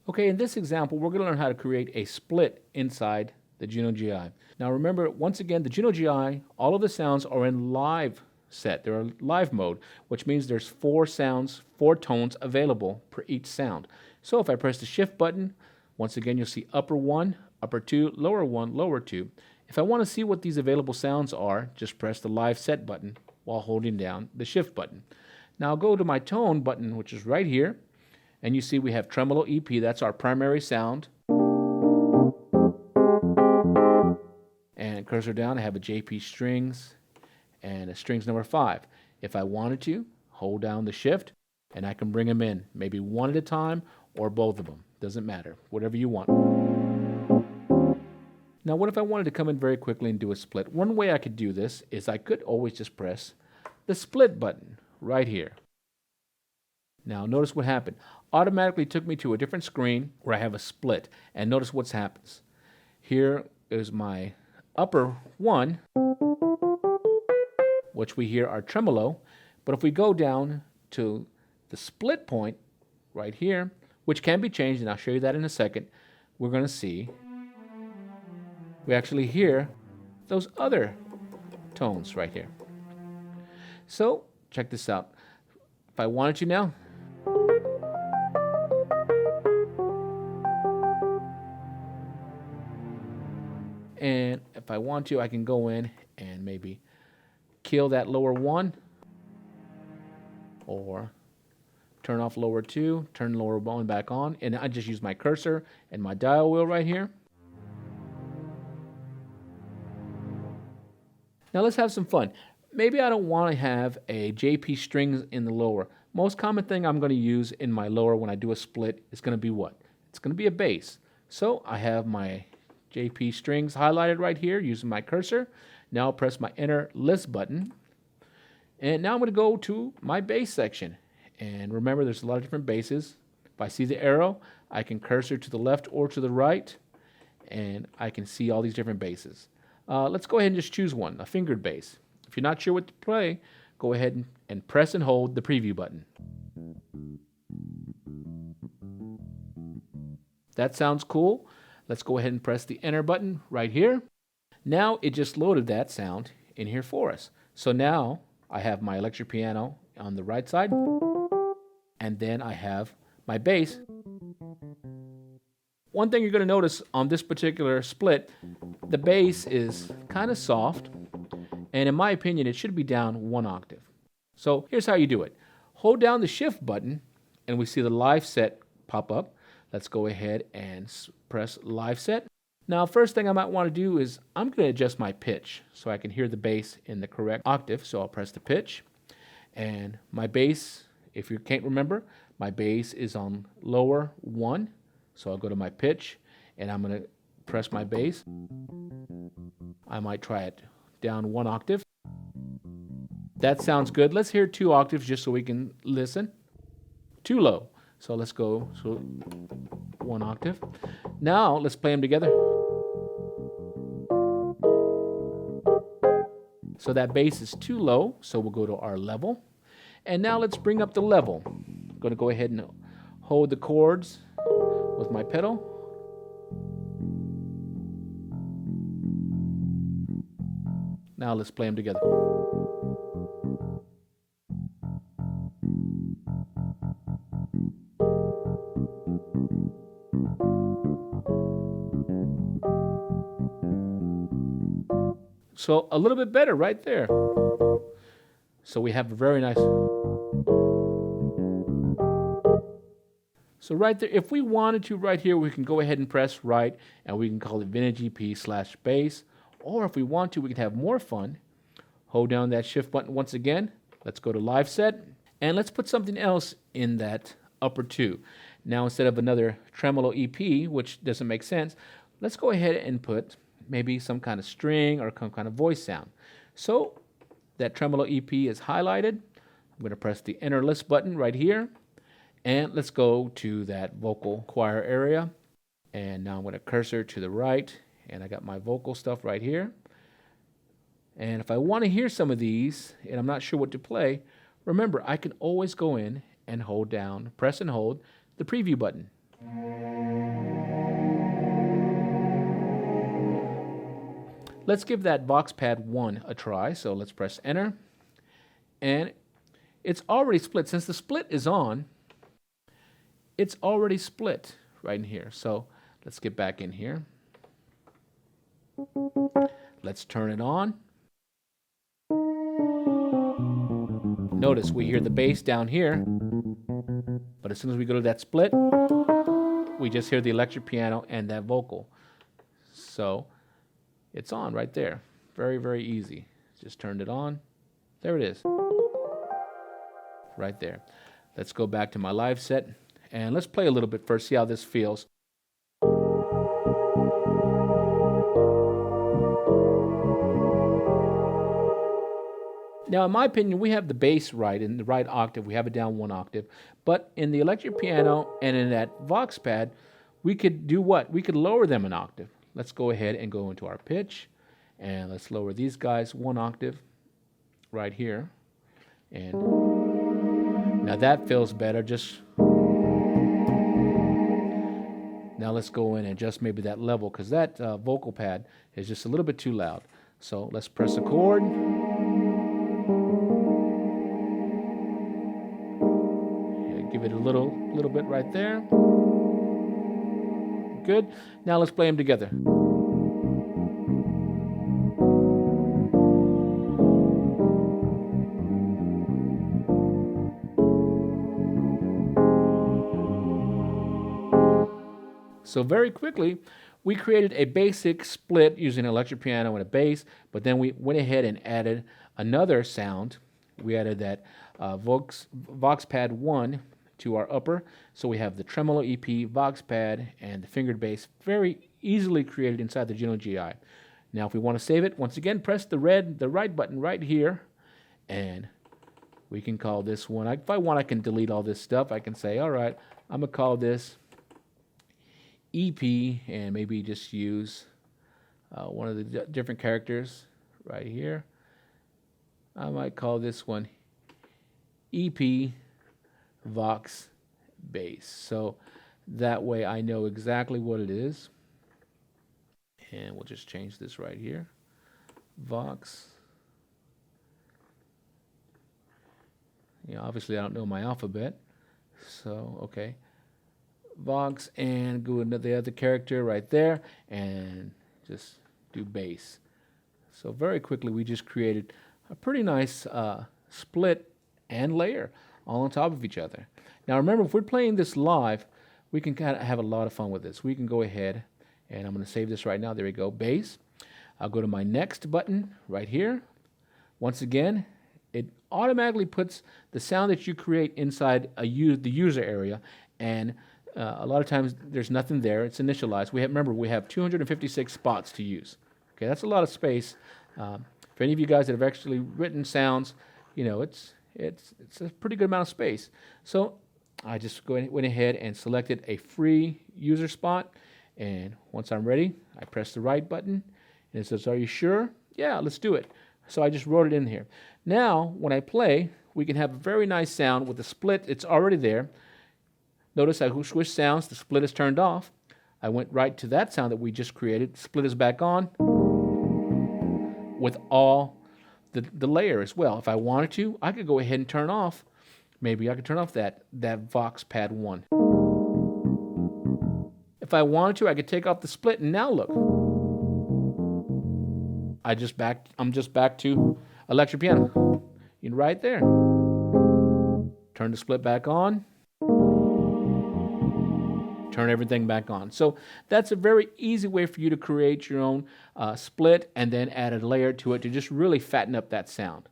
Okay, in this example, we're going to learn how to create a split inside the Juno-Gi. Now remember, once again, the Juno-Gi, all of the sounds are in live set. They're in live mode, which means there's 4 sounds, 4 tones available per each sound. So if I press the shift button, once again, you'll see upper 1, upper 2, lower 1, lower 2. If I want to see what these available sounds are, just press the live set button while holding down the shift button. Now I'll go to my tone button, which is right here. And you see we have tremolo EP, that's our primary sound. And cursor down, I have a JP strings and a strings number 5. If I wanted to, hold down the shift and I can bring them in, maybe one at a time or both of them. Doesn't matter, whatever you want. Now what if I wanted to come in very quickly and do a split? One way I could do this is I could always just press the split button right here. Now notice what happened. Automatically took me to a different screen where I have a split. And notice what happens. Here is my upper 1, which we hear our tremolo. But if we go down to the split point right here, which can be changed, and I'll show you that in a second, we're going to see we actually hear those other tones right here. So check this out. If I wanted to now, and if I want to, I can go in and maybe kill that lower 1 or turn off lower 2, turn lower 1 back on, and I just use my cursor and my dial wheel right here. Now let's have some fun. Maybe I don't want to have a JP strings in the lower. Most common thing I'm going to use in my lower when I do a split is going to be what? It's going to be a bass. So I have my JP strings highlighted right here using my cursor. Now I'll press my enter list button. And now I'm going to go to my bass section. And remember, there's a lot of different basses. If I see the arrow, I can cursor to the left or to the right, and I can see all these different basses. Let's go ahead and just choose one, a fingered bass. If you're not sure what to play, go ahead and press and hold the preview button. That sounds cool. Let's go ahead and press the enter button right here. Now it just loaded that sound in here for us. So now I have my electric piano on the right side, and then I have my bass. One thing you're going to notice on this particular split, the bass is kind of soft, and in my opinion, it should be down 1 octave. So here's how you do it. Hold down the shift button, and we see the live set pop up. Let's go ahead and press live set. Now, first thing I might want to do is I'm going to adjust my pitch so I can hear the bass in the correct octave. So I'll press the pitch, and my bass, if you can't remember, my bass is on lower 1. So I'll go to my pitch, and I'm going to press my bass. I might try it down 1 octave. That sounds good. Let's hear 2 octaves just so we can listen. Too low. So let's go 1 octave. Now let's play them together. So that bass is too low, so we'll go to our level. And now let's bring up the level. I'm going to go ahead and hold the chords with my pedal. Now let's play them together. So a little bit better right there. So we have a very nice. So right there, if we wanted to right here, we can go ahead and press right, and we can call it vintage EP/bass. Or if we want to, we can have more fun. Hold down that shift button once again. Let's go to live set, and let's put something else in that upper 2. Now instead of another tremolo EP, which doesn't make sense, let's go ahead and put maybe some kind of string or some kind of voice sound. So that tremolo EP is highlighted. I'm going to press the enter list button right here. And let's go to that vocal choir area. And now I'm going to cursor to the right. And I got my vocal stuff right here. And if I want to hear some of these, and I'm not sure what to play, remember, I can always go in and hold down, press and hold the preview button. Let's give that Vox Pad 1 a try. So let's press enter. And it's already split. Since the split is on, it's already split right in here. So let's get back in here. Let's turn it on. Notice we hear the bass down here, but as soon as we go to that split, we just hear the electric piano and that vocal. So it's on right there. Very, very easy. Just turned it on. There it is. Right there. Let's go back to my live set and let's play a little bit first, see how this feels. Now, in my opinion, we have the bass right in the right octave. We have it down 1 octave. But in the electric piano and in that Vox Pad, we could do what? We could lower them an octave. Let's go ahead and go into our pitch. And let's lower these guys 1 octave right here. And now that feels better. Now let's go in and adjust maybe that level, because that vocal pad is just a little bit too loud. So let's press a chord. Give it a little bit right there. Good. Now let's play them together. So very quickly, we created a basic split using an electric piano and a bass, but then we went ahead and added another sound. We added that Vox Pad 1 to our upper. So we have the tremolo EP, Vox Pad, and the fingered bass, very easily created inside the Juno-Gi. Now if we want to save it, once again, press the right button right here, and we can call this one. If I want, I can delete all this stuff. I can say, all right, I'm going to call this EP, and maybe just use one of the different characters right here. I might call this one EP Vox Bass. So that way I know exactly what it is. And we'll just change this right here. Vox. Obviously I don't know my alphabet. So, okay. Vox, and go into the other character right there and just do bass. So very quickly we just created a pretty nice split and layer all on top of each other. Now remember, if we're playing this live, we can kind of have a lot of fun with this. We can go ahead, and I'm going to save this right now. There we go, bass. I'll go to my next button right here. Once again, it automatically puts the sound that you create inside the user area, and a lot of times there's nothing there. It's initialized. Remember, we have 256 spots to use. Okay, that's a lot of space. For any of you guys that have actually written sounds, it's a pretty good amount of space. So I just went ahead and selected a free user spot, and once I'm ready, I press the right button, and it says, "Are you sure?" Yeah, let's do it. So I just wrote it in here. Now, when I play, we can have a very nice sound with the split. It's already there. Notice I switched sounds. The split is turned off. I went right to that sound that we just created. Split is back on with all the layer as well. If I wanted to, I could go ahead and turn off. Maybe I could turn off that Vox Pad 1. If I wanted to, I could take off the split, and now look. I'm just back to electric piano. Right there. Turn the split back on. Turn everything back on. So that's a very easy way for you to create your own split and then add a layer to it to just really fatten up that sound.